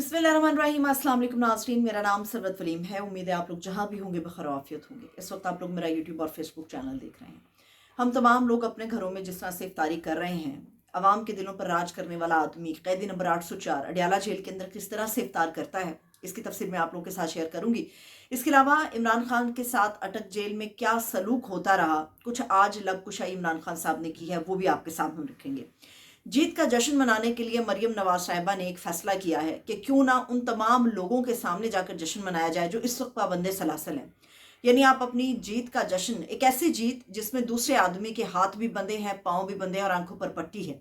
बिस्मिल्लाहिर्रहमानिर्रहीम। अस्सलाम वालेकुम नाज़रीन, मेरा नाम सरवत वलीम है। उम्मीद है आप लोग जहाँ भी होंगे बखैर आफियत होंगे। इस वक्त आप लोग मेरा यूट्यूब और फेसबुक चैनल देख रहे हैं। हम तमाम लोग अपने घरों में जिस तरह से इफ्तारी कर रहे हैं, अवाम के दिलों पर राज करने वाला आदमी कैदी नंबर 804 अडियाला जेल के अंदर किस तरह से इफ्तार करता है, इसकी तफसीर मैं आप लोगों के साथ शेयर करूंगी। इसके अलावा इमरान खान के साथ अटक जेल में क्या सलूक होता रहा, कुछ आज लब कुशाई इमरान खान साहब ने की है, वो भी आपके सामने रखेंगे। जीत का जश्न मनाने के लिए मरियम नवाज साहिबा ने एक फैसला किया है कि क्यों ना उन तमाम लोगों के सामने जाकर जश्न मनाया जाए जो इस वक्त पाबंदे सलासल हैं। यानी आप अपनी जीत का जश्न, एक ऐसी जीत जिसमें दूसरे आदमी के हाथ भी बंधे हैं, पाँव भी बंधे हैं और आंखों पर पट्टी है,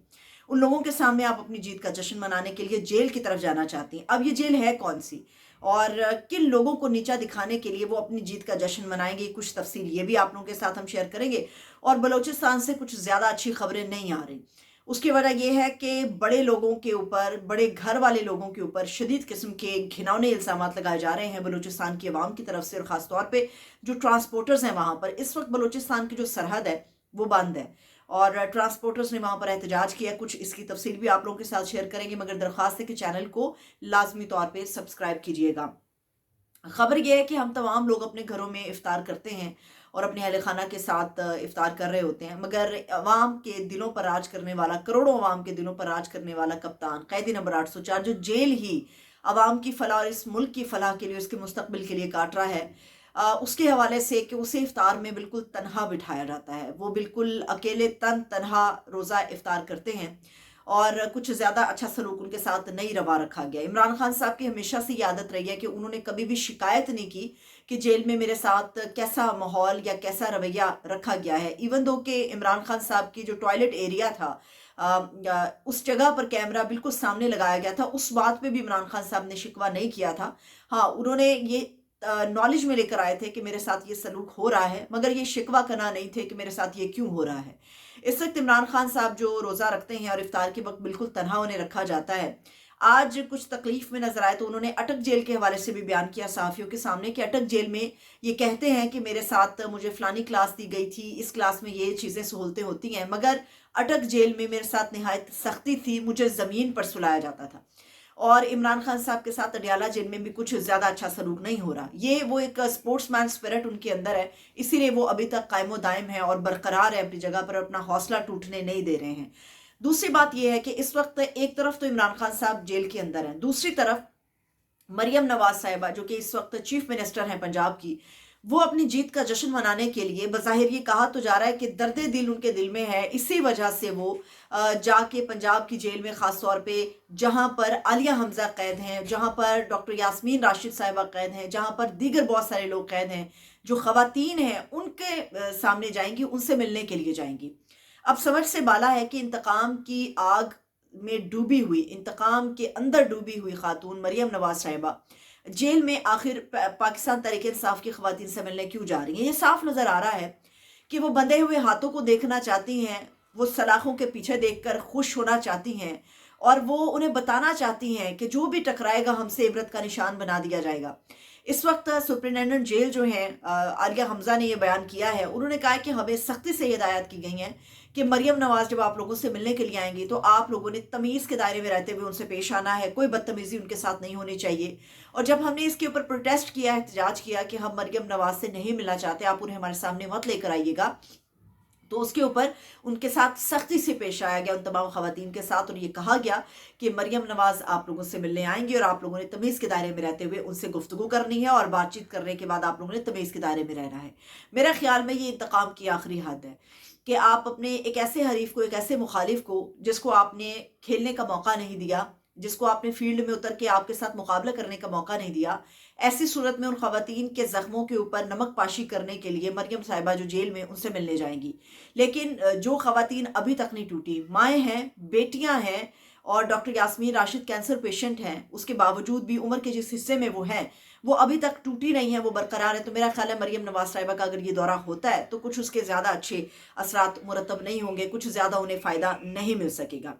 उन लोगों के सामने आप अपनी जीत का जश्न मनाने के लिए जेल की तरफ जाना चाहती हैं। अब ये जेल है कौन सी और किन लोगों को नीचा दिखाने के लिए वो अपनी जीत का जश्न मनाएंगे, कुछ तफसील ये भी आप लोगों के साथ हम शेयर करेंगे। और बलूचिस्तान से कुछ ज़्यादा अच्छी खबरें नहीं आ रही। उसकी वजह यह है कि बड़े लोगों के ऊपर, बड़े घर वाले लोगों के ऊपर शदीद किस्म के घिनौने इल्ज़ामात लगाए जा रहे हैं बलूचिस्तान की आवाम की तरफ से, और ख़ास तौर पे जो ट्रांसपोर्टर्स हैं वहाँ पर। इस वक्त बलूचिस्तान की जो सरहद है वो बंद है और ट्रांसपोर्टर्स ने वहाँ पर एहतजाज किया। कुछ इसकी तफसील भी आप लोगों के साथ शेयर करेंगे, मगर दरख्वास्त है कि चैनल को लाजमी तौर पर सब्सक्राइब कीजिएगा। खबर यह है कि हम तमाम लोग अपने घरों में इफ्तार करते हैं और अपने अहल खाना के साथ इफ्तार कर रहे होते हैं, मगर अवाम के दिलों पर राज करने वाला, करोड़ों अवाम के दिलों पर राज करने वाला कप्तान कैदी नंबर 804, जो जेल ही अवाम की फलाह और इस मुल्क की फलाह के लिए, उसके मुस्तकबिल के लिए काट रहा है, उसके हवाले से कि उसे इफ्तार में बिल्कुल तनहा बिठाया जाता है। वो बिल्कुल अकेले तनहा रोज़ा इफ्तार करते हैं और कुछ ज़्यादा अच्छा सलूक उनके साथ नहीं रवा रखा गया। इमरान खान साहब की हमेशा से ये आदत रही है कि उन्होंने कभी भी शिकायत नहीं की कि जेल में मेरे साथ कैसा माहौल या कैसा रवैया रखा गया है। इवन दो कि इमरान खान साहब की जो टॉयलेट एरिया था, उस जगह पर कैमरा बिल्कुल सामने लगाया गया था, उस बात पे भी इमरान खान साहब ने शिकवा नहीं किया था। हाँ, उन्होंने ये नॉलेज में लेकर आए थे कि मेरे साथ ये सलूक हो रहा है, मगर ये शिकवा करना नहीं थे कि मेरे साथ ये क्यों हो रहा है। इस वक्त इमरान खान साहब जो रोज़ा रखते हैं और इफ्तार के वक्त बिल्कुल तनहा उन्हें रखा जाता है, आज कुछ तकलीफ में नजर आए तो उन्होंने अटक जेल के हवाले से भी बयान किया सहाफ़ियों के सामने कि अटक जेल में ये कहते हैं कि मेरे साथ मुझे फ़लानी क्लास दी गई थी, इस क्लास में ये चीज़ें सहूलतें होती हैं, मगर अटक जेल में मेरे साथ निहायत सख्ती थी, मुझे ज़मीन पर सुलाया जाता था। और इमरान खान साहब के साथ अडियाला जेल में भी कुछ ज़्यादा अच्छा सलूक नहीं हो रहा। ये वो एक स्पोर्ट्समैन स्पिरिट उनके अंदर है, इसीलिए वो अभी तक कायमो दायम है और बरकरार है अपनी जगह पर, अपना हौसला टूटने नहीं दे रहे हैं। दूसरी बात यह है कि इस वक्त एक तरफ तो इमरान खान साहब जेल के अंदर हैं, दूसरी तरफ मरियम नवाज साहिबा जो कि इस वक्त चीफ मिनिस्टर हैं पंजाब की, वो अपनी जीत का जश्न मनाने के लिए, बज़ाहिर ये कहा तो जा रहा है कि दर्द दिल उनके दिल में है, इसी वजह से वो जाके पंजाब की जेल में, ख़ास तौर पे जहाँ पर आलिया हमज़ा कैद हैं, जहाँ पर डॉक्टर यास्मीन राशिद साहिबा कैद हैं, जहाँ पर दीगर बहुत सारे लोग कैद हैं, जो ख़वातीन हैं उनके सामने जाएंगी, उनसे मिलने के लिए जाएंगी। अब समझ से बाला है कि इंतकाम की आग में डूबी हुई, इंतकाम के अंदर डूबी हुई खातून मरियम नवाज साहिबा जेल में आखिर पाकिस्तान तहरीक इंसाफ की खवातीन से मिलने क्यों जा रही हैं। ये साफ नजर आ रहा है कि वो बंधे हुए हाथों को देखना चाहती हैं, वो सलाखों के पीछे देखकर खुश होना चाहती हैं और वो उन्हें बताना चाहती हैं कि जो भी टकराएगा हमसे इबरत का निशान बना दिया जाएगा। इस वक्त सुप्रिटेंडेंट जेल जो हैं आलिया हमजा ने ये बयान किया है, उन्होंने कहा है कि हमें सख्ती से हिदायत की गई हैं कि मरियम नवाज जब आप लोगों से मिलने के लिए आएंगी तो आप लोगों ने तमीज़ के दायरे में रहते हुए उनसे पेश आना है, कोई बदतमीज़ी उनके साथ नहीं होनी चाहिए। और जब हमने इसके ऊपर प्रोटेस्ट किया, एहतजाज किया कि हम मरियम नवाज से नहीं मिलना चाहते, आप उन्हें हमारे सामने मत लेकर आइएगा, तो उसके ऊपर उनके साथ सख्ती से पेश आया गया, उन तमाम खवातीन के साथ, और ये कहा गया कि मरियम नवाज आप लोगों से मिलने आएंगी और आप लोगों ने तमीज़ के दायरे में रहते हुए उनसे गुफ्तगू करनी है और बातचीत करने के बाद आप लोगों ने तमीज़ के दायरे में रहना है। मेरा ख्याल में ये इंतकाम की आखिरी हद है कि आप अपने एक ऐसे हरीफ को, एक ऐसे मुखालिफ को जिसको आपने खेलने का मौका नहीं दिया, जिसको आपने फील्ड में उतर के आपके साथ मुकाबला करने का मौका नहीं दिया, ऐसी सूरत में उन खवातीन के जख्मों के ऊपर नमक पाशी करने के लिए मरियम साहिबा जो जेल में, उनसे मिलने जाएंगी। लेकिन जो खवातीन अभी तक नहीं टूटी, माएँ हैं, बेटियां हैं और doctor Yasmeen Rashid cancer patient हैं, उसके बावजूद भी उम्र के जिस हिस्से में वो हैं वो अभी तक टूटी नहीं है, वो बरकरार है। तो मेरा ख्याल है मरियम नवाज साहिबा का अगर ये दौरा होता है तो कुछ उसके ज़्यादा अच्छे असरात मुरतब नहीं होंगे, कुछ ज़्यादा उन्हें फ़ायदा नहीं मिल सकेगा।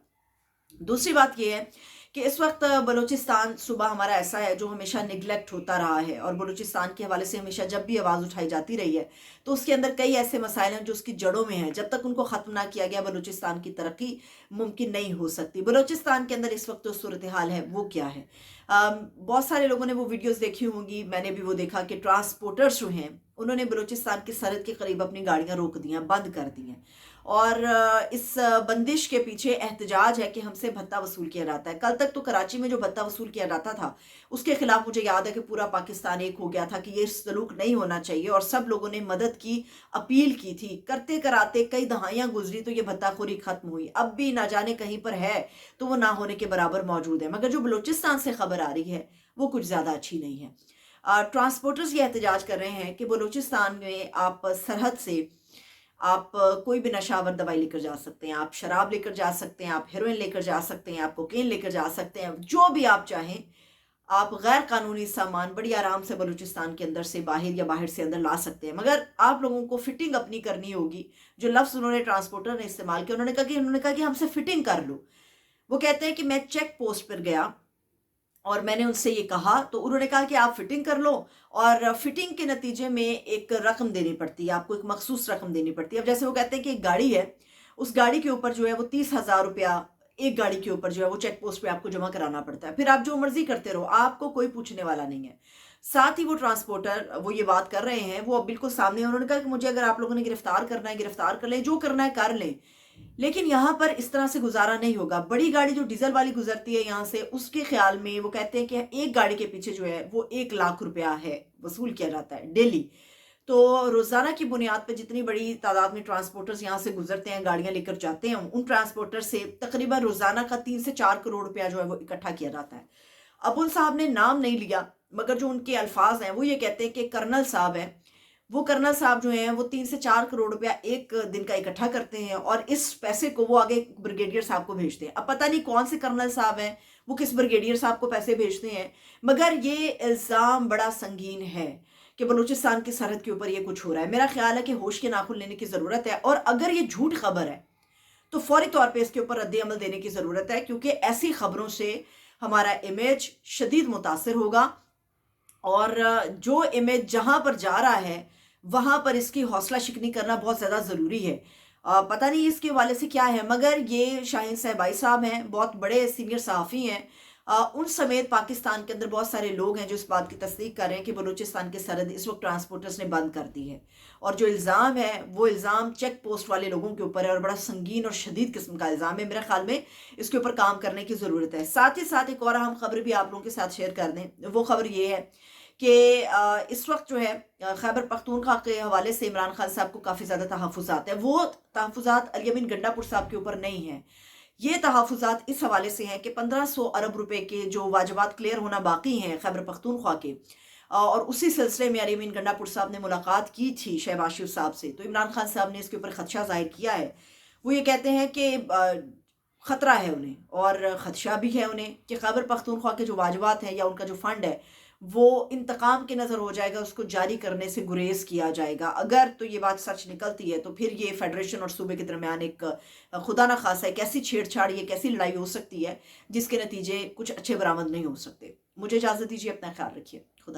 दूसरी बात यह है کہ اس وقت بلوچستان صوبہ ہمارا ایسا ہے جو ہمیشہ نگلیکٹ ہوتا رہا ہے، اور بلوچستان کے حوالے سے ہمیشہ جب بھی آواز اٹھائی جاتی رہی ہے تو اس کے اندر کئی ایسے مسائل ہیں جو اس کی جڑوں میں ہیں. جب تک ان کو ختم نہ کیا گیا بلوچستان کی ترقی ممکن نہیں ہو سکتی. بلوچستان کے اندر اس وقت جو صورتحال ہے وہ کیا ہے؟ بہت سارے لوگوں نے وہ ویڈیوز دیکھی ہوں گی، میں نے بھی وہ دیکھا کہ ٹرانسپورٹرز جو ہیں انہوں نے بلوچستان کی سرحد کے قریب اپنی گاڑیاں روک دی ہیں، بند کر دی ہیں، اور اس بندش کے پیچھے احتجاج ہے کہ ہم سے بھتہ وصول کیا جاتا ہے. کل تک تو کراچی میں جو بھتہ وصول کیا جاتا تھا اس کے خلاف مجھے یاد ہے کہ پورا پاکستان ایک ہو گیا تھا کہ یہ سلوک نہیں ہونا چاہیے، اور سب لوگوں نے مدد کی، اپیل کی تھی. کرتے کراتے کئی دہائیاں گزری تو یہ بھتہ خوری ختم ہوئی. اب بھی نہ جانے کہیں پر ہے تو وہ نہ ہونے کے برابر موجود ہے، مگر جو بلوچستان سے خبر آ رہی ہے وہ کچھ زیادہ اچھی نہیں ہے. ٹرانسپورٹرز یہ احتجاج کر رہے ہیں کہ بلوچستان میں آپ سرحد سے آپ کوئی بھی نشہ آور دوائی لے کر جا سکتے ہیں، آپ شراب لے کر جا سکتے ہیں، آپ ہیروئن لے کر جا سکتے ہیں، آپ کوکین لے کر جا سکتے ہیں، جو بھی آپ چاہیں آپ غیر قانونی سامان بڑی آرام سے بلوچستان کے اندر سے باہر یا باہر سے اندر لا سکتے ہیں. مگر آپ لوگوں کو فٹنگ اپنی کرنی ہوگی. جو لفظ انہوں نے ٹرانسپورٹر نے استعمال کیا، انہوں نے کہا کہ ہم سے فٹنگ کر لو. وہ کہتے ہیں کہ میں چیک پوسٹ پر گیا اور میں نے ان سے یہ کہا تو انہوں نے کہا کہ آپ فٹنگ کر لو، اور فٹنگ کے نتیجے میں ایک رقم دینی پڑتی ہے، آپ کو ایک مخصوص رقم دینی پڑتی ہے. اب جیسے وہ کہتے ہیں کہ ایک گاڑی ہے، اس گاڑی کے اوپر جو ہے وہ 30,000 روپیہ ایک گاڑی کے اوپر جو ہے وہ چیک پوسٹ پہ آپ کو جمع کرانا پڑتا ہے. پھر آپ جو مرضی کرتے رہو، آپ کو کوئی پوچھنے والا نہیں ہے. ساتھ ہی وہ ٹرانسپورٹر وہ یہ بات کر رہے ہیں، وہ بالکل سامنے انہوں نے کہا کہ مجھے اگر آپ لوگوں نے گرفتار کرنا ہے گرفتار کر لیں، جو کرنا ہے کر لیں، لیکن یہاں پر اس طرح سے گزارا نہیں ہوگا. بڑی گاڑی جو ڈیزل والی گزرتی ہے یہاں سے، اس کے خیال میں وہ کہتے ہیں کہ ایک گاڑی کے پیچھے جو ہے وہ 1,00,000 روپیہ ہے وصول کیا جاتا ہے ڈیلی. تو روزانہ کی بنیاد پہ جتنی بڑی تعداد میں ٹرانسپورٹرز یہاں سے گزرتے ہیں، گاڑیاں لے کر جاتے ہیں، ان ٹرانسپورٹر سے تقریباً روزانہ کا 3 سے 4 کروڑ روپیہ جو ہے وہ اکٹھا کیا جاتا ہے. اب ان صاحب نے نام نہیں لیا، مگر جو ان کے الفاظ ہیں وہ یہ کہتے ہیں کہ کرنل صاحب ہیں، وہ کرنل صاحب جو ہیں وہ 3 سے 4 کروڑ روپیہ ایک دن کا اکٹھا کرتے ہیں، اور اس پیسے کو وہ آگے بریگیڈیئر صاحب کو بھیجتے ہیں. اب پتہ نہیں کون سے کرنل صاحب ہیں وہ کس بریگیڈیئر صاحب کو پیسے بھیجتے ہیں، مگر یہ الزام بڑا سنگین ہے کہ بلوچستان کی سرحد کے اوپر یہ کچھ ہو رہا ہے. میرا خیال ہے کہ ہوش کے ناخن لینے کی ضرورت ہے، اور اگر یہ جھوٹ خبر ہے تو فوری طور پہ اس کے اوپر رد عمل دینے کی ضرورت ہے، کیونکہ ایسی خبروں سے ہمارا امیج شدید متاثر ہوگا، اور جو امیج جہاں پر جا رہا ہے وہاں پر اس کی حوصلہ شکنی کرنا بہت زیادہ ضروری ہے. پتہ نہیں اس کے حوالے سے کیا ہے، مگر یہ شاہین صاحبائی صاحب ہیں، بہت بڑے سینئر صحافی ہیں، ان سمیت پاکستان کے اندر بہت سارے لوگ ہیں جو اس بات کی تصدیق کر رہے ہیں کہ بلوچستان کی سرحد اس وقت ٹرانسپورٹرز نے بند کر دی ہے، اور جو الزام ہے وہ الزام چیک پوسٹ والے لوگوں کے اوپر ہے، اور بڑا سنگین اور شدید قسم کا الزام ہے. میرے خیال میں اس کے اوپر کام کرنے کی ضرورت ہے. ساتھ ہی ساتھ ایک اور اہم خبر بھی آپ لوگوں کے ساتھ شیئر کر دیں. وہ خبر یہ ہے کہ اس وقت جو ہے خیبر پختونخوا کے حوالے سے عمران خان صاحب کو کافی زیادہ تحفظات ہیں. وہ تحفظات الیمین گنڈا پور صاحب کے اوپر نہیں ہیں، یہ تحفظات اس حوالے سے ہیں کہ 1500 ارب روپے کے جو واجبات کلیئر ہونا باقی ہیں خیبر پختونخوا کے، اور اسی سلسلے میں الیمین گنڈا پور صاحب نے ملاقات کی تھی شہباز شریف صاحب سے، تو عمران خان صاحب نے اس کے اوپر خدشہ ظاہر کیا ہے. وہ یہ کہتے ہیں کہ خطرہ ہے انہیں، اور خدشہ بھی ہے انہیں کہ خیبر پختونخوا کے جو واجبات ہیں یا ان کا جو فنڈ ہے وہ انتقام کے نظر ہو جائے گا، اس کو جاری کرنے سے گریز کیا جائے گا. اگر تو یہ بات سچ نکلتی ہے تو پھر یہ فیڈریشن اور صوبے کے درمیان ایک خدا نہ خاصا ایک ایسی چھیڑ چھاڑ، ایک ایسی لڑائی ہو سکتی ہے جس کے نتیجے کچھ اچھے برآمد نہیں ہو سکتے. مجھے اجازت دیجیے، اپنا خیال رکھیے. خدا